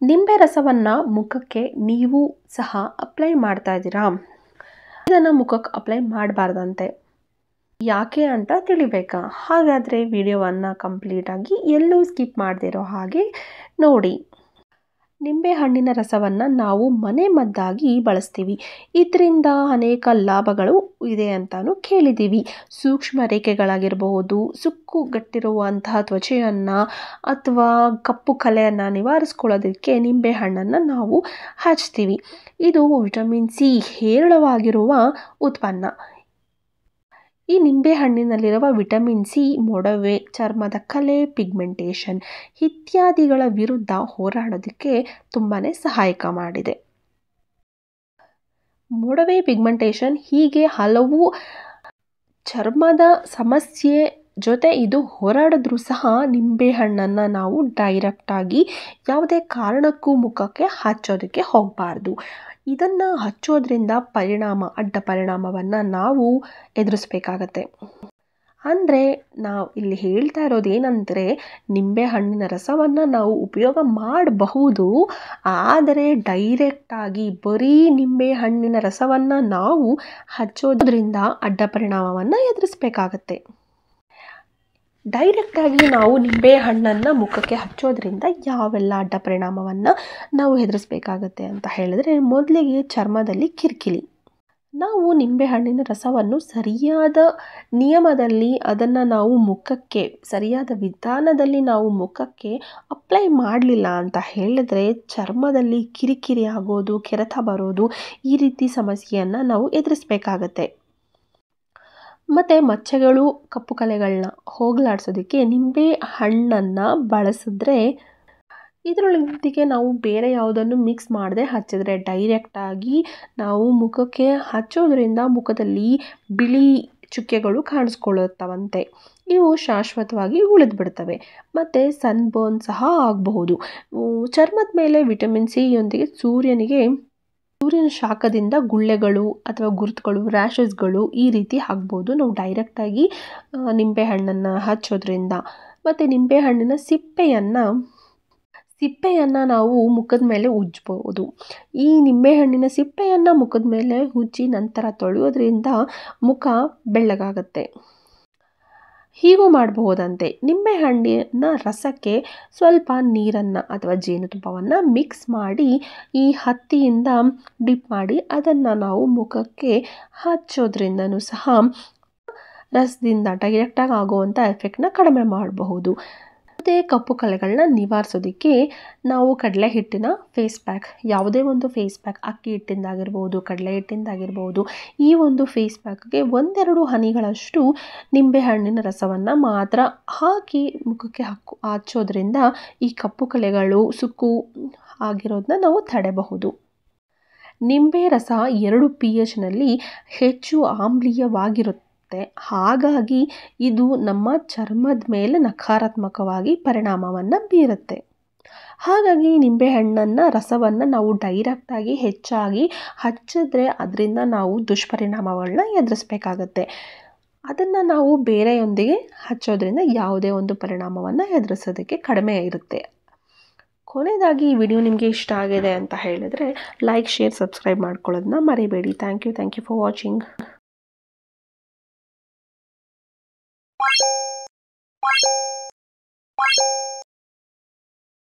ನಿಂಬೆ ರಸವನ್ನು ಮುಖಕ್ಕೆ ನೀವು ಸಹ ಅಪ್ಲೈ ಮಾಡ್ತಾ ಇದ್ದೀರಾ? ಇದನ್ನು ಮುಖಕ್ಕೆ ಅಪ್ಲೈ ಮಾಡಬಾರ್ದಂತೆ. ಯಾಕೆ ಅಂತ ತಿಳಿಬೇಕಾ? ಹಾಗಾದರೆ ವಿಡಿಯೋವನ್ನು ಕಂಪ್ಲೀಟಾಗಿ ಎಲ್ಲೂ ಸ್ಕಿಪ್ ಮಾಡದಿರೋ ಹಾಗೆ ನೋಡಿ. ನಿಂಬೆ ಹಣ್ಣಿನ ರಸವನ್ನು ನಾವು ಮನೆ ಮದ್ದಾಗಿ ಬಳಸ್ತೀವಿ. ಇದರಿಂದ ಅನೇಕ ಲಾಭಗಳು ಇದೆ ಅಂತಲೂ ಕೇಳಿದ್ದೀವಿ. ಸೂಕ್ಷ್ಮ ರೇಖೆಗಳಾಗಿರಬಹುದು, ಸುಕ್ಕುಗಟ್ಟಿರುವಂತಹ ತ್ವಚೆಯನ್ನು ಅಥವಾ ಕಪ್ಪು ಕಲೆಯನ್ನು ನಿವಾರಿಸ್ಕೊಳ್ಳೋದಕ್ಕೆ ನಿಂಬೆ ಹಣ್ಣನ್ನು ನಾವು ಹಚ್ತೀವಿ. ಇದು ವಿಟಮಿನ್ ಸಿ ಹೇರಳವಾಗಿರುವ ಉತ್ಪನ್ನ. ಈ ನಿಂಬೆ ಹಣ್ಣಿನಲ್ಲಿರುವ ವಿಟಮಿನ್ ಸಿ ಮೊಡವೆ, ಚರ್ಮದ ಕಲೆ, ಪಿಗ್ಮೆಂಟೇಷನ್ ಇತ್ಯಾದಿಗಳ ವಿರುದ್ಧ ಹೋರಾಡೋದಕ್ಕೆ ತುಂಬಾ ಸಹಾಯಕ ಮಾಡಿದೆ. ಮೊಡವೆ, ಪಿಗ್ಮೆಂಟೇಷನ್ ಹೀಗೆ ಹಲವು ಚರ್ಮದ ಸಮಸ್ಯೆ ಜೊತೆ ಇದು ಹೋರಾಡಿದ್ರೂ ಸಹ ನಿಂಬೆ ಹಣ್ಣನ್ನು ನಾವು ಡೈರೆಕ್ಟಾಗಿ ಯಾವುದೇ ಕಾರಣಕ್ಕೂ ಮುಖಕ್ಕೆ ಹಚ್ಚೋದಕ್ಕೆ ಹೋಗಬಾರ್ದು. ಇದನ್ನು ಹಚ್ಚೋದ್ರಿಂದ ಅಡ್ಡ ಪರಿಣಾಮವನ್ನು ನಾವು ಎದುರಿಸಬೇಕಾಗತ್ತೆ. ಅಂದರೆ ನಾವು ಇಲ್ಲಿ ಹೇಳ್ತಾ ಇರೋದೇನೆಂದರೆ, ನಿಂಬೆ ಹಣ್ಣಿನ ರಸವನ್ನು ನಾವು ಉಪಯೋಗ ಮಾಡಬಹುದು, ಆದರೆ ಡೈರೆಕ್ಟಾಗಿ ಬರೀ ನಿಂಬೆ ಹಣ್ಣಿನ ರಸವನ್ನು ನಾವು ಹಚ್ಚೋದ್ರಿಂದ ಅಡ್ಡ ಪರಿಣಾಮವನ್ನು ಎದುರಿಸಬೇಕಾಗತ್ತೆ. ಡೈರೆಕ್ಟಾಗಿ ನಾವು ನಿಂಬೆ ಹಣ್ಣನ್ನು ಮುಖಕ್ಕೆ ಹಚ್ಚೋದ್ರಿಂದ ಯಾವೆಲ್ಲ ಅಡ್ಡ ಪರಿಣಾಮವನ್ನು ನಾವು ಎದುರಿಸಬೇಕಾಗತ್ತೆ ಅಂತ ಹೇಳಿದ್ರೆ, ಮೊದಲಿಗೆ ಚರ್ಮದಲ್ಲಿ ಕಿರಿಕಿರಿ. ನಾವು ನಿಂಬೆ ಹಣ್ಣಿನ ರಸವನ್ನು ಸರಿಯಾದ ನಿಯಮದಲ್ಲಿ ಅದನ್ನು ನಾವು ಮುಖಕ್ಕೆ ಸರಿಯಾದ ವಿಧಾನದಲ್ಲಿ ನಾವು ಮುಖಕ್ಕೆ ಅಪ್ಲೈ ಮಾಡಲಿಲ್ಲ ಅಂತ ಹೇಳಿದ್ರೆ ಚರ್ಮದಲ್ಲಿ ಕಿರಿಕಿರಿ ಆಗೋದು, ಕೆರೆತ ಬರೋದು, ಈ ರೀತಿ ಸಮಸ್ಯೆಯನ್ನು ನಾವು ಎದುರಿಸಬೇಕಾಗತ್ತೆ. ಮತ್ತು ಮಚ್ಚೆಗಳು, ಕಪ್ಪು ಕಲೆಗಳನ್ನ ಹೋಗಲಾಡಿಸೋದಕ್ಕೆ ನಿಂಬೆ ಹಣ್ಣನ್ನು ಬಳಸಿದ್ರೆ, ಇದರೊಳಗೆ ನಾವು ಬೇರೆ ಯಾವುದನ್ನು ಮಿಕ್ಸ್ ಮಾಡದೆ ಹಚ್ಚಿದ್ರೆ ಡೈರೆಕ್ಟಾಗಿ ನಾವು ಮುಖಕ್ಕೆ ಹಚ್ಚೋದ್ರಿಂದ ಮುಖದಲ್ಲಿ ಬಿಳಿ ಚುಕ್ಕೆಗಳು ಕಾಣಿಸ್ಕೊಳ್ಳುತ್ತವಂತೆ. ಇವು ಶಾಶ್ವತವಾಗಿ ಉಳಿದ್ಬಿಡ್ತವೆ. ಮತ್ತು ಸನ್ಬರ್ನ್ ಸಹ ಆಗಬಹುದು. ಚರ್ಮದ ಮೇಲೆ ವಿಟಮಿನ್ ಸಿ ಯೊಂದಿಗೆ ಸೂರ್ಯನ ಶಾಖದಿಂದ ಗುಳ್ಳೆಗಳು ಅಥವಾ ಗುರುತುಗಳು, ರ್ಯಾಷಸ್ಗಳು ಈ ರೀತಿ ಆಗ್ಬೋದು ನಾವು ಡೈರೆಕ್ಟಾಗಿ ನಿಂಬೆ ಹಣ್ಣನ್ನು ಹಚ್ಚೋದ್ರಿಂದ. ಮತ್ತು ನಿಂಬೆ ಹಣ್ಣಿನ ಸಿಪ್ಪೆಯನ್ನು ನಾವು ಮುಖದ ಮೇಲೆ ಉಜ್ಜಬಹುದು. ಈ ನಿಂಬೆಹಣ್ಣಿನ ಸಿಪ್ಪೆಯನ್ನು ಮುಖದ ಮೇಲೆ ಉಜ್ಜಿ ನಂತರ ತೊಳೆಯೋದ್ರಿಂದ ಮುಖ ಬೆಳ್ಳಗಾಗತ್ತೆ. ಹೀಗೂ ಮಾಡಬಹುದಂತೆ. ನಿಂಬೆಹಣ್ಣಿನ ರಸಕ್ಕೆ ಸ್ವಲ್ಪ ನೀರನ್ನು ಅಥವಾ ಜೇನುತುಪ್ಪವನ್ನು ಮಿಕ್ಸ್ ಮಾಡಿ ಈ ಹತ್ತಿಯಿಂದ ಡಿಪ್ ಮಾಡಿ ಅದನ್ನು ನಾವು ಮುಖಕ್ಕೆ ಹಚ್ಚೋದ್ರಿಂದನೂ ಸಹ ರಸದಿಂದ ಡೈರೆಕ್ಟಾಗಿ ಆಗುವಂಥ ಎಫೆಕ್ಟ್ನ ಕಡಿಮೆ ಮಾಡಬಹುದು. ಮತ್ತು ಕಪ್ಪು ಕಲೆಗಳನ್ನ ನಿವಾರಿಸೋದಕ್ಕೆ ನಾವು ಕಡಲೆ ಹಿಟ್ಟಿನ ಫೇಸ್ ಪ್ಯಾಕ್, ಯಾವುದೇ ಒಂದು ಫೇಸ್ ಪ್ಯಾಕ್, ಅಕ್ಕಿ ಹಿಟ್ಟಿಂದಾಗಿರ್ಬೋದು, ಕಡಲೆ ಹಿಟ್ಟಿಂದಾಗಿರ್ಬೋದು, ಈ ಒಂದು ಫೇಸ್ ಪ್ಯಾಕ್ಗೆ 1-2 ಹನಿಗಳಷ್ಟು ನಿಂಬೆಹಣ್ಣಿನ ರಸವನ್ನು ಮಾತ್ರ ಹಾಕಿ ಮುಖಕ್ಕೆ ಹಚ್ಚೋದ್ರಿಂದ ಈ ಕಪ್ಪು ಕಲೆಗಳು, ಸುಕ್ಕು ಆಗಿರೋದನ್ನ ನಾವು ತಡೆಯಬಹುದು. ನಿಂಬೆ ರಸ 2 pHನಲ್ಲಿ ಹೆಚ್ಚು ಆಮ್ಲೀಯವಾಗಿರುತ್ತೆ. ಹಾಗಾಗಿ ಇದು ನಮ್ಮ ಚರ್ಮದ ಮೇಲೆ ನಕಾರಾತ್ಮಕವಾಗಿ ಪರಿಣಾಮವನ್ನು ಬೀರುತ್ತೆ. ಹಾಗಾಗಿ ನಿಂಬೆಹಣ್ಣನ್ನು ರಸವನ್ನು ನಾವು ಡೈರೆಕ್ಟಾಗಿ ಹೆಚ್ಚಾಗಿ ಹಚ್ಚಿದ್ರೆ ಅದರಿಂದ ನಾವು ದುಷ್ಪರಿಣಾಮಗಳನ್ನ ಎದುರಿಸಬೇಕಾಗತ್ತೆ. ಅದನ್ನು ನಾವು ಬೇರೆಯೊಂದಿಗೆ ಹಚ್ಚೋದ್ರಿಂದ ಯಾವುದೇ ಒಂದು ಪರಿಣಾಮವನ್ನು ಎದುರಿಸೋದಕ್ಕೆ ಕಡಿಮೆ ಇರುತ್ತೆ. ಕೊನೆಯದಾಗಿ ಈ ವಿಡಿಯೋ ನಿಮಗೆ ಇಷ್ಟ ಆಗಿದೆ ಅಂತ ಹೇಳಿದ್ರೆ ಲೈಕ್, ಶೇರ್, ಸಬ್ಸ್ಕ್ರೈಬ್ ಮಾಡ್ಕೊಳ್ಳೋದನ್ನ ಮರಿಬೇಡಿ. Thank you for watching.